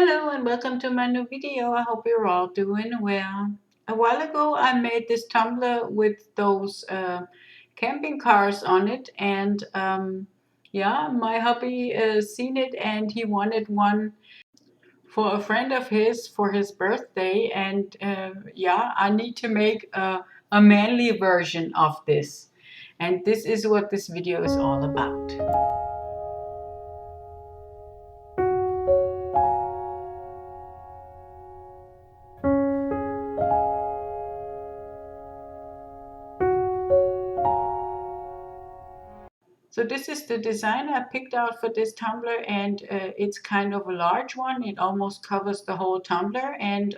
Hello and welcome to my new video. I hope you're all doing well. A while ago I made this tumbler with those camping cars on it, and yeah, my hubby seen it and he wanted one for a friend of his for his birthday, and yeah, I need to make a manly version of this, and this is what this video is all about. So this is the design I picked out for this tumbler, and it's kind of a large one. It almost covers the whole tumbler, and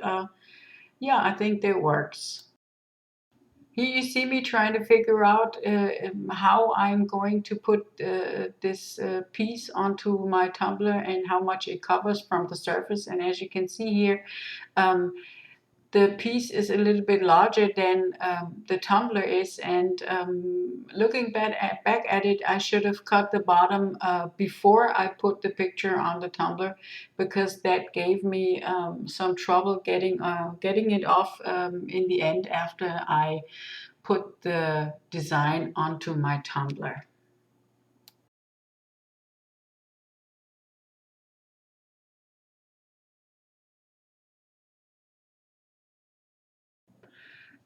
yeah, I think that works. Here you see me trying to figure out how I'm going to put this piece onto my tumbler and how much it covers from the surface. And as you can see here, um, the piece is a little bit larger than the tumbler is, and looking back at it, I should have cut the bottom before I put the picture on the tumbler, because that gave me some trouble getting it off in the end after I put the design onto my tumbler.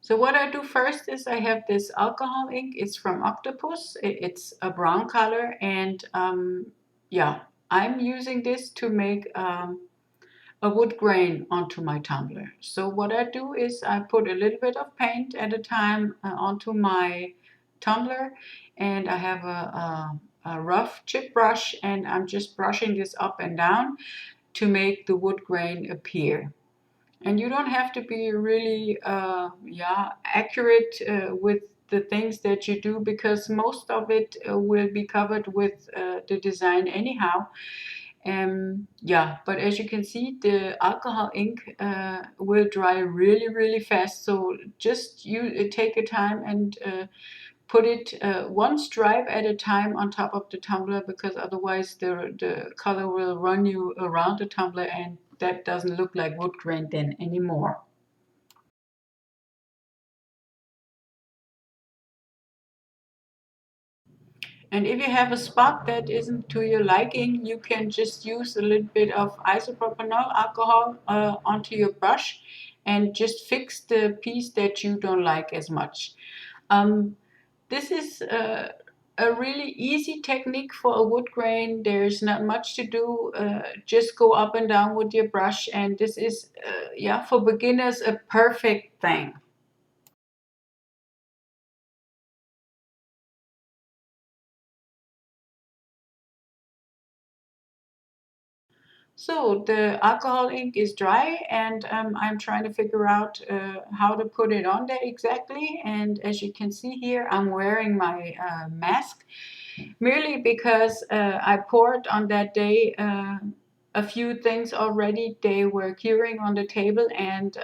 So what I do first is I have this alcohol ink. It's from Octopus. It's a brown color, and yeah, I'm using this to make a wood grain onto my tumbler. So what I do is I put a little bit of paint at a time onto my tumbler, and I have a rough chip brush, and I'm just brushing this up and down to make the wood grain appear. And you don't have to be really accurate with the things that you do, because most of it will be covered with the design anyhow. Yeah, but as you can see, the alcohol ink will dry really fast. So just you take your time and put it one stripe at a time on top of the tumbler, because otherwise the color will run you around the tumbler, and that doesn't look like wood grain then anymore. And if you have a spot that isn't to your liking, you can just use a little bit of isopropanol alcohol onto your brush and just fix the piece that you don't like as much. This is a really easy technique for a wood grain. There's not much to do. Just go up and down with your brush, and this is, yeah, for beginners, a perfect thing. So the alcohol ink is dry, and I'm trying to figure out how to put it on there exactly. And as you can see here, I'm wearing my mask merely because I poured on that day a few things already. They were curing on the table, and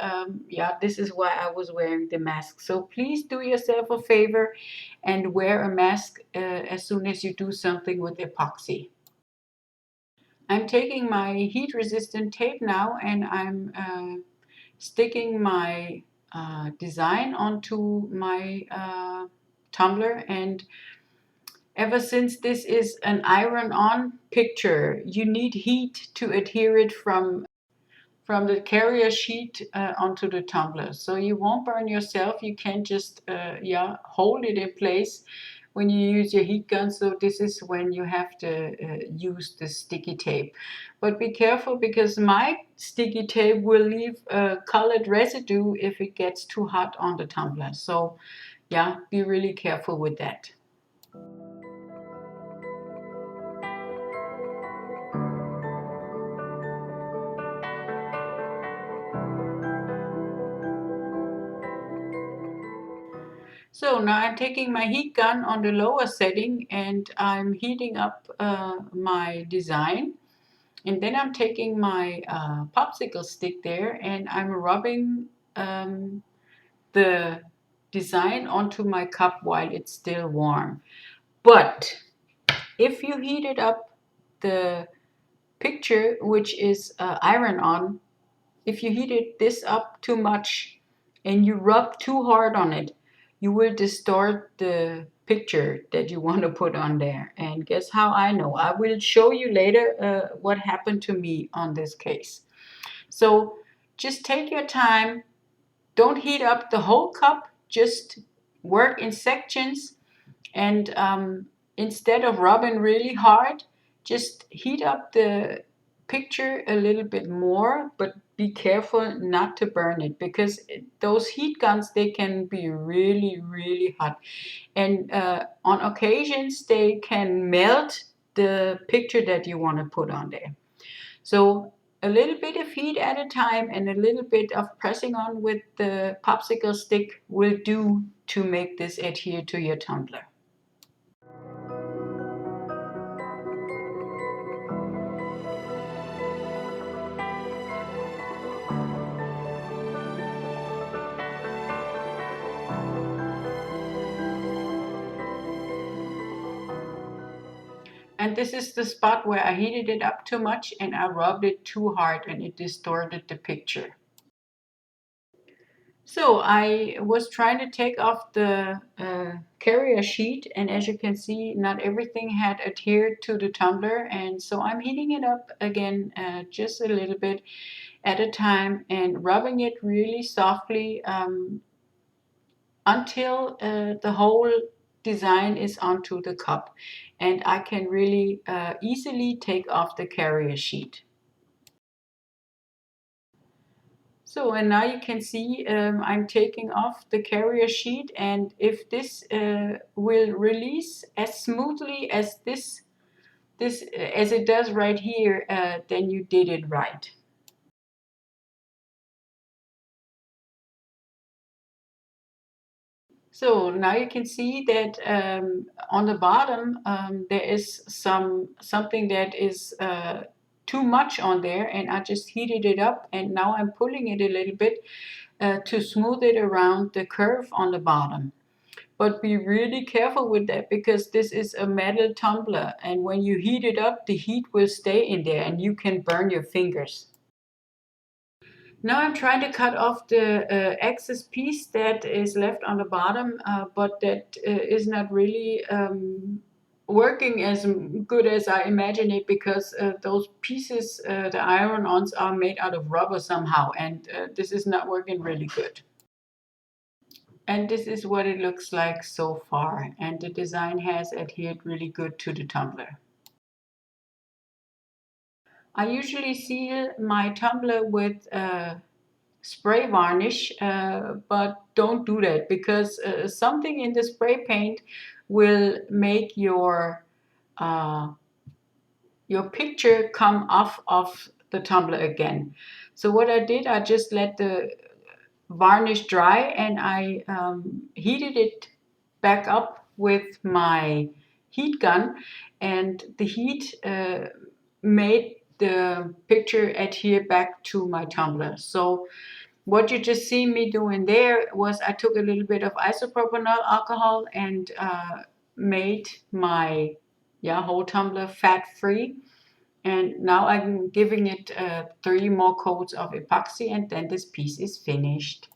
yeah, this is why I was wearing the mask. So please do yourself a favor and wear a mask as soon as you do something with epoxy. I'm taking my heat resistant tape now, and I'm sticking my design onto my tumbler. And ever since this is an iron on picture, you need heat to adhere it from the carrier sheet onto the tumbler, so you won't burn yourself. You can just yeah, hold it in place when you use your heat gun. So this is when you have to use the sticky tape, but be careful, because my sticky tape will leave a colored residue if it gets too hot on the tumbler. So yeah, be really careful with that. So now I'm taking my heat gun on the lower setting, and I'm heating up my design. And then I'm taking my popsicle stick there, and I'm rubbing the design onto my cup while it's still warm. But if you heated up the picture, which is iron on, if you heat this up too much and you rub too hard on it, you will distort the picture that you want to put on there. And guess how I know? I will show you later what happened to me on this case. So just take your time. Don't heat up the whole cup. Just work in sections. And instead of rubbing really hard, just heat up the picture a little bit more, but be careful not to burn it, because those heat guns, they can be really, really hot. And on occasions, they can melt the picture that you want to put on there. So a little bit of heat at a time and a little bit of pressing on with the popsicle stick will do to make this adhere to your tumbler. And this is the spot where I heated it up too much and I rubbed it too hard and it distorted the picture. So I was trying to take off the carrier sheet, and as you can see, not everything had adhered to the tumbler, and so I'm heating it up again just a little bit at a time and rubbing it really softly until the whole design is onto the cup, and I can really easily take off the carrier sheet. So, and now you can see I'm taking off the carrier sheet, and if this will release as smoothly as this as it does right here, then you did it right. So now you can see that on the bottom there is something that is too much on there, and I just heated it up, and now I'm pulling it a little bit to smooth it around the curve on the bottom. But be really careful with that, because this is a metal tumbler, and when you heat it up, the heat will stay in there and you can burn your fingers. Now I'm trying to cut off the excess piece that is left on the bottom, but that is not really working as good as I imagine it, because those pieces, the iron-ons, are made out of rubber somehow, and this is not working really good. And this is what it looks like so far, and the design has adhered really good to the tumbler. I usually seal my tumbler with spray varnish, but don't do that, because something in the spray paint will make your picture come off of the tumbler again. So what I did, I just let the varnish dry, and I heated it back up with my heat gun, and the heat made the picture adhere back to my tumbler. So what you just see me doing there was I took a little bit of isopropanol alcohol and made my whole tumbler fat free. And now I'm giving it 3 more coats of epoxy, and then this piece is finished.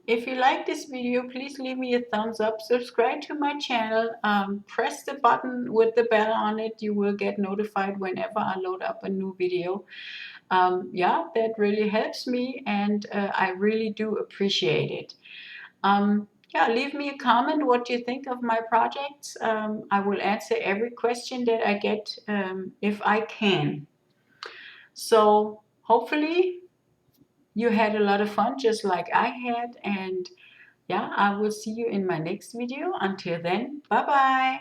If you like this video, please leave me a thumbs up, subscribe to my channel, press the button with the bell on it. You will get notified whenever I load up a new video. Yeah, that really helps me, and I really do appreciate it. Yeah, leave me a comment what you think of my projects. I will answer every question that I get if I can. So hopefully you had a lot of fun just like I had, and yeah, I will see you in my next video. Until then, bye bye.